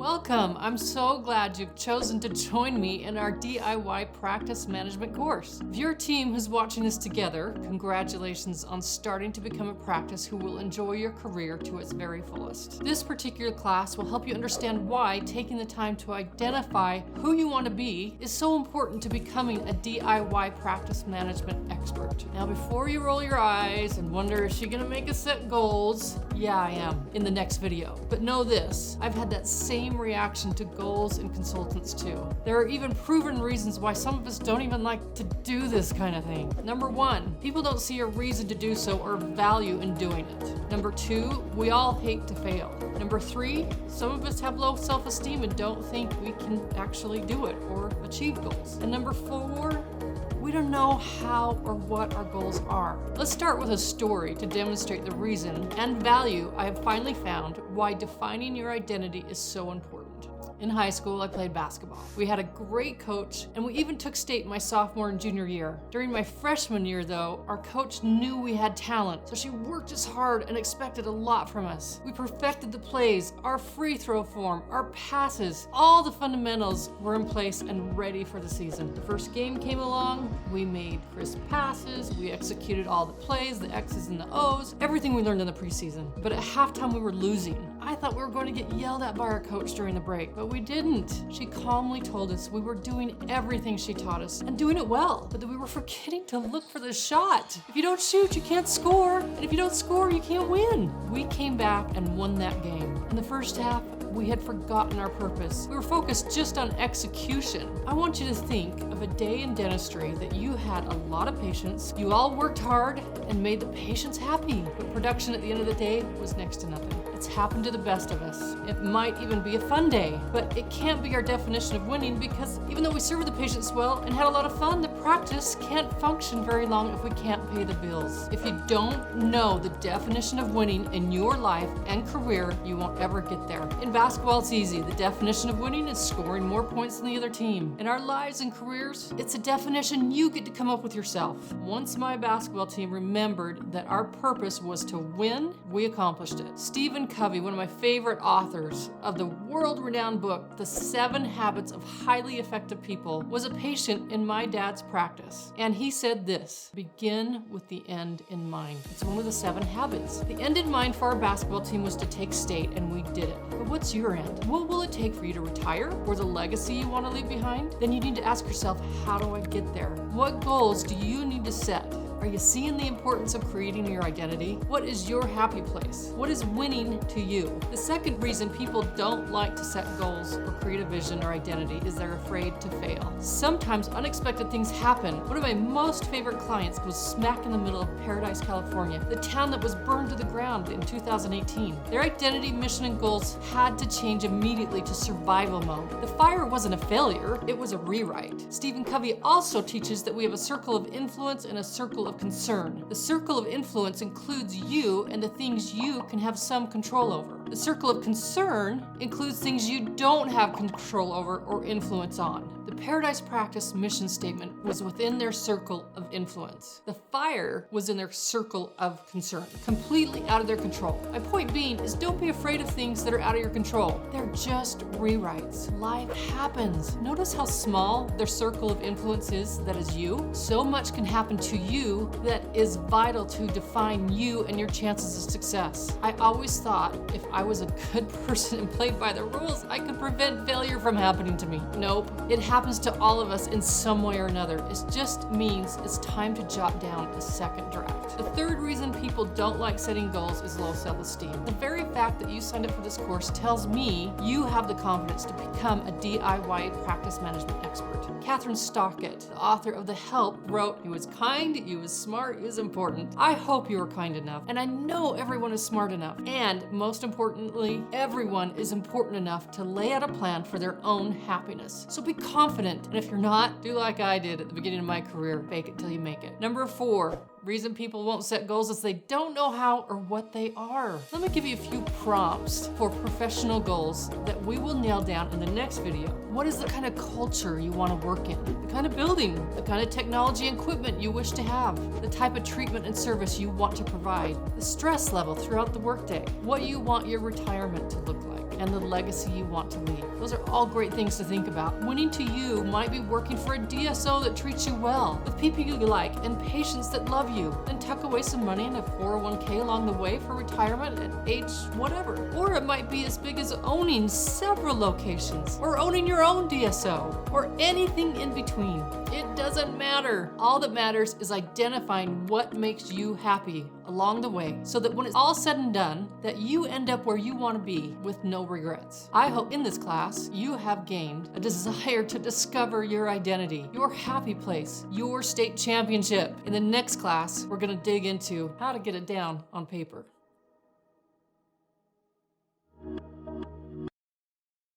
Welcome! I'm so glad you've chosen to join me in our DIY practice management course. If you're a team who's watching this together, congratulations on starting to become a practice who will enjoy your career to its very fullest. This particular class will help you understand why taking the time to identify who you want to be is so important to becoming a DIY practice management expert. Now, before you roll your eyes and wonder, is she going to make us set goals? Yeah, I am, in the next video. But know this, I've had that same reaction to goals and consultants too. There are even proven reasons why some of us don't even like to do this kind of thing. Number one, people don't see a reason to do so or value in doing it. Number two, we all hate to fail. Number three, some of us have low self-esteem and don't think we can actually do it or achieve goals. And number four, we don't know how or what our goals are. Let's start with a story to demonstrate the reason and value I have finally found why defining your identity is so important. In high school, I played basketball. We had a great coach, and we even took state my sophomore and junior year. During my freshman year, though, our coach knew we had talent, so she worked us hard and expected a lot from us. We perfected the plays, our free throw form, our passes. All the fundamentals were in place and ready for the season. The first game came along, we made crisp passes, we executed all the plays, the X's and the O's, everything we learned in the preseason. But at halftime, we were losing. I thought we were going to get yelled at by our coach during the break, but we didn't. She calmly told us we were doing everything she taught us and doing it well, but that we were forgetting to look for the shot. If you don't shoot, you can't score, and if you don't score, you can't win. We came back and won that game. In the first half, we had forgotten our purpose. We were focused just on execution. I want you to think of a day in dentistry that you had a lot of patients, you all worked hard and made the patients happy, but production at the end of the day was next to nothing. It's happened to the best of us. It might even be a fun day, but it can't be our definition of winning because even though we served the patients well and had a lot of fun, the practice can't function very long if we can't pay the bills. If you don't know the definition of winning in your life and career, you won't ever get there. In basketball, it's easy. The definition of winning is scoring more points than the other team. In our lives and careers, it's a definition you get to come up with yourself. Once my basketball team remembered that our purpose was to win, we accomplished it. Stephen Covey, one of my favorite authors of the world-renowned book, The 7 Habits of Highly Effective People, was a patient in my dad's practice. And he said this, begin with the end in mind. It's one of the 7 habits. The end in mind for our basketball team was to take state, and we did it. But what's your end? What will it take for you to retire or the legacy you want to leave behind? Then you need to ask yourself, how do I get there? What goals do you need to set? Are you seeing the importance of creating your identity? What is your happy place? What is winning to you? The second reason people don't like to set goals or create a vision or identity is they're afraid to fail. Sometimes unexpected things happen. One of my most favorite clients was smack in the middle of Paradise, California, the town that was burned to the ground in 2018. Their identity, mission, and goals had to change immediately to survival mode. The fire wasn't a failure, it was a rewrite. Stephen Covey also teaches that we have a circle of influence and a circle of concern. The circle of influence includes you and the things you can have some control over. The circle of concern includes things you don't have control over or influence on. The Paradise Practice mission statement was within their circle of influence. The fire was in their circle of concern, completely out of their control. My point being is don't be afraid of things that are out of your control. They're just rewrites. Life happens. Notice how small their circle of influence is that is you. So much can happen to you that is vital to define you and your chances of success. I always thought if I was a good person and played by the rules, I could prevent failure from happening to me. Nope. It happens to all of us in some way or another. It just means it's time to jot down a second draft. The third reason people don't like setting goals is low self-esteem. The very fact that you signed up for this course tells me you have the confidence to become a DIY practice management expert. Catherine Stockett, the author of The Help, wrote, "He was kind, he was smart, he was important." I hope you are kind enough, and I know everyone is smart enough. And most importantly, everyone is important enough to lay out a plan for their own happiness. So be confident, and if you're not, do like I did at the beginning of my career, fake it till you make it. Number 4, reason people won't set goals is they don't know how or what they are. Let me give you a few prompts for professional goals that we will nail down in the next video. What is the kind of culture you want to work in? The kind of building, the kind of technology and equipment you wish to have, the type of treatment and service you want to provide, the stress level throughout the workday, what you want your retirement to look like. and the legacy you want to leave. Those are all great things to think about. Winning to you might be working for a DSO that treats you well, with people you like and patients that love you. Then tuck away some money in a 401k along the way for retirement at age whatever. Or it might be as big as owning several locations, or owning your own DSO, or anything in between. It doesn't matter. All that matters is identifying what makes you happy along the way, so that when it's all said and done, that you end up where you want to be with no regrets. I hope in this class you have gained a desire to discover your identity, your happy place, your state championship. In the next class, we're going to dig into how to get it down on paper.